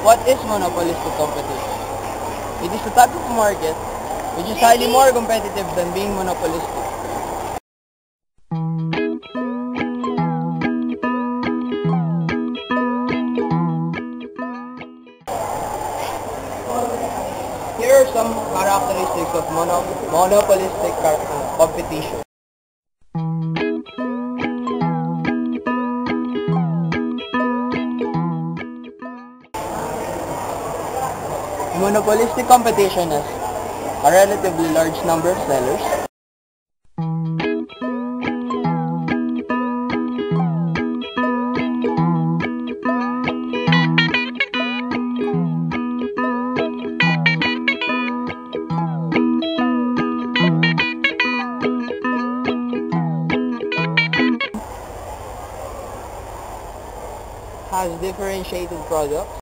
What is monopolistic competition? It is a type of market which is highly more competitive than being monopolistic. Here are some characteristics of monopolistic competition. Monopolistic competition has a relatively large number of sellers, has differentiated products,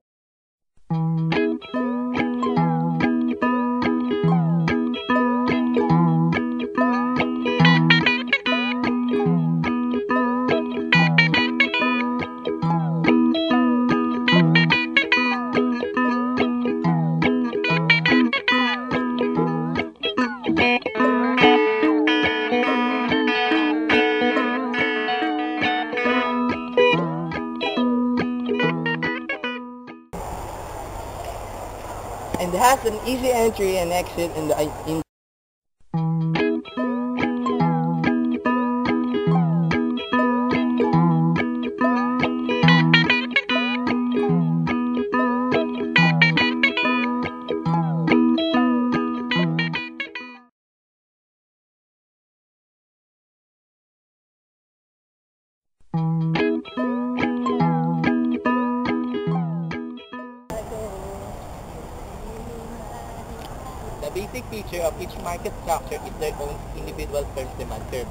and has an easy entry and exit in the The basic feature of each market structure is their own individual firm's demand curve.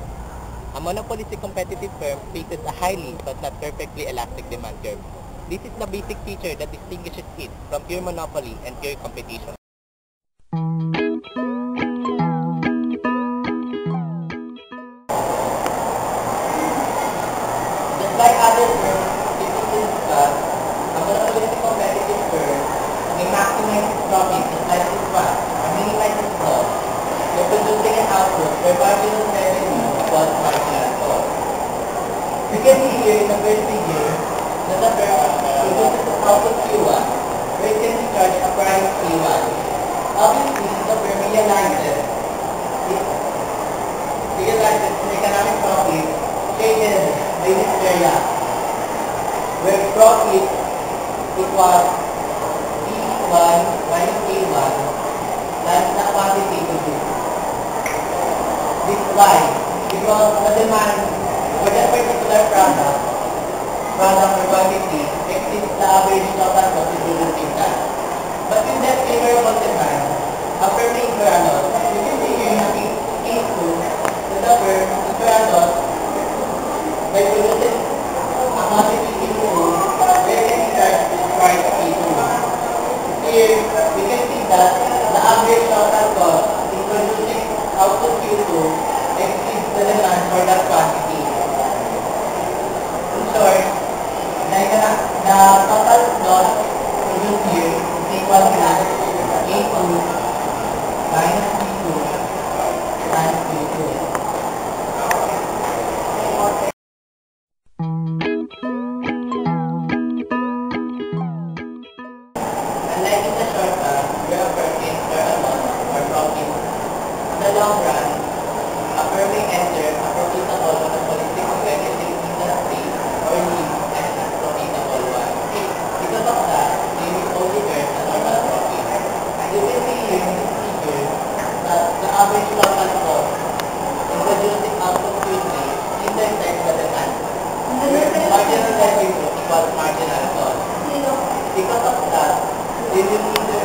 A monopolistic competitive firm faces a highly but not perfectly elastic demand curve. This is the basic feature that distinguishes it from pure monopoly and pure competition. Just like other firms, previously discussed, a monopolistic competitive firm may maximize its profit and slice its fat, or minimize its loss, by producing an output where marginal revenue equals marginal cost. We can see here in the first figure that the firm produces an output Q1, where it can be charged a price P1. Obviously, the firm realizes its economic profit shaded by this area, where profit equals P1 minus P1 times the quantity produced. This is why, because the demand for that particular product or quantity exceeds the average total cost produced in time. But with that favorable demand, after the incur a loss, you can see here in case 2 that the firm incur a loss by producing a quantity P2 where can be charged with price P2. Here, we can see that the average total cost in producing output Q2 exceeds the demand for that quantity. In short, the total loss produced here is equal to A2 minus P2 times Q2. Unlike in the short run, where a firm may incur a loss or profit, in the long run, a firm may enter a profitable monopolistic competitive industry or leave an unprofitable one. Because of that, they will only earn a normal profit. You can see here in this figure that the average total cost in producing output Q3 intersects the demand, where marginal revenue equals marginal cost. Because of that, they will either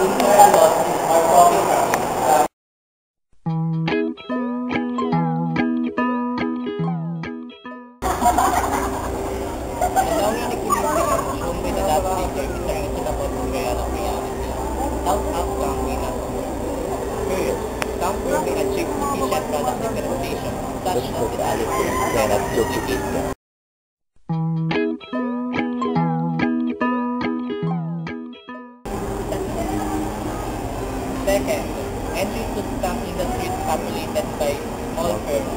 incur a loss or profit from it. The long-run equilibrium shown by the last figure is a reasonable portrayal of reality. Without outcome, we not. First, some firm may achieve efficient product differentiation, such as the allocate whereas duplicate. Second, entry to some industries populated by all firms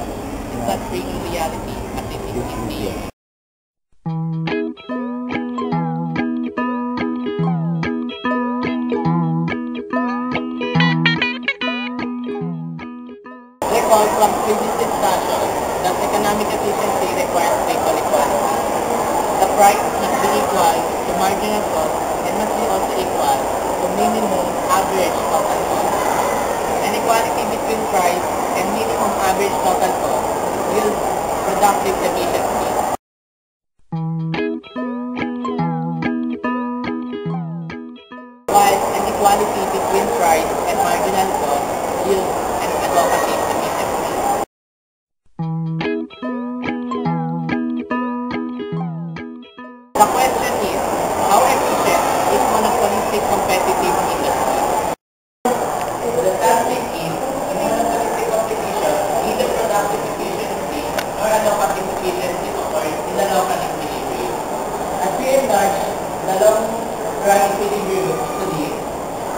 is not bringing reality as it is in theory. Recall from previous discussion that economic efficiency requires equal equality. The price must be equal to marginal cost and must be also equal to minimum average total cost. An equality between price and minimum average total cost yields productive efficiency. While an equality between price and marginal cost yields an advocative efficiency. The question is, how efficient is monopolistic competitive industry? The subject is, in monopolistic competition, neither productive efficiency nor advocative efficiency occurs in the local equilibrium. As we enlarge the long-run equilibrium studies,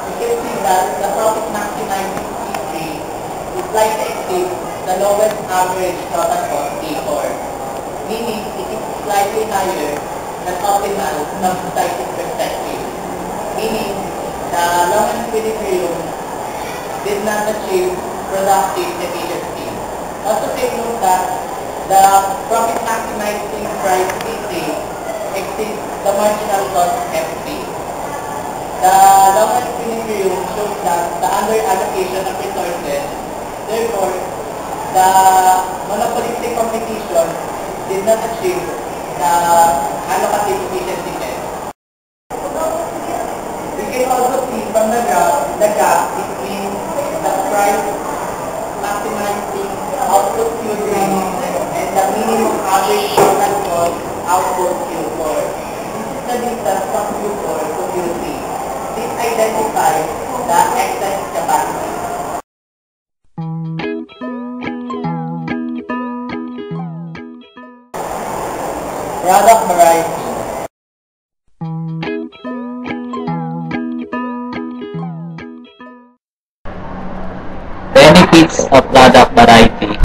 we can see that the profit maximizing T3 is slightly exceeds the lowest average total cost T4, meaning it is slightly higher than optimal from society's perspective, meaning the long equilibrium did not achieve productive efficiency. Also take note that the profit maximizing price T3 exceeds the marginal cost F3. The long equilibrium shows that the under allocation of resources, therefore, the monopolistic competition did not achieve the allocative efficiency test. We can also see from the gap between the price maximizing output Q3 and the minimum average total cost output Q4. This is the distance from Q4 to Q3. This identifies the excess capacity. Product variety. Benefits of product variety.